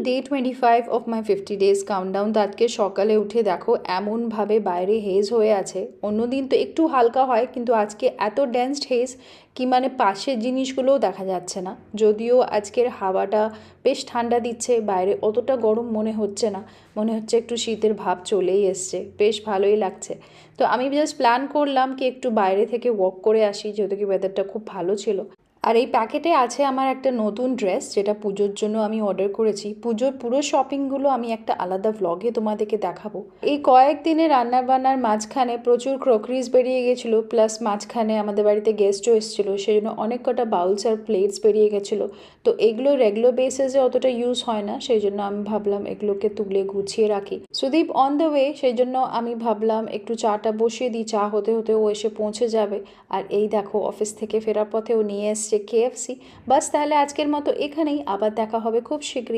Day 25 of my 50 days countdown. তো আজকে সকালে উঠে দেখো এমনভাবে বাইরে হেজ হয়ে আছে। অন্যদিন তো একটু হালকা হয়, কিন্তু আজকে এত ডেন্সড হেজ কি মানে পাশের জিনিসগুলোও দেখা যাচ্ছে না। যদিও আজকের হাওয়াটা বেশ ঠান্ডা দিচ্ছে, বাইরে অতটা গরম মনে হচ্ছে না, মনে হচ্ছে একটু শীতের ভাব চলেই এসছে, বেশ ভালোই লাগছে। তো আমি জাস্ট প্ল্যান করলাম কি একটু বাইরে থেকে ওয়াক করে আসি, যেহেতু কি ওয়েদারটা খুব ভালো ছিল। আর এই প্যাকেটে আছে আমার একটা নতুন ড্রেস, যেটা পুজোর জন্য আমি অর্ডার করেছি। পুজোর পুরো শপিংগুলো আমি একটা আলাদা ভ্লগে তোমাদেরকে দেখাবো। এই কয়েকদিনে রান্নাবান্নার মাঝখানে প্রচুর ক্রকারিজ বেরিয়ে গেছিলো, প্লাস মাঝখানে আমাদের বাড়িতে গেস্টও এসেছিলো, সেই জন্য অনেক কটা বাউলস আর প্লেটস বেরিয়ে গেছিলো। তো এগুলো রেগুলার বেসিসে অতটা ইউজ হয় না, সেই জন্য আমি ভাবলাম এগুলোকে তুলে গুছিয়ে রাখি। সুদীপ অন দ্য ওয়ে, সেই জন্য আমি ভাবলাম একটু চাটা বসিয়ে দিই, চা হতে হতে ও এসে পৌঁছে যাবে। আর এই দেখো অফিস থেকে ফেরার পথে ও নিয়ে এসছে KFC। বাস তাহলে আজকের মতো এখানেই, আবার দেখা হবে খুব শীঘ্রই।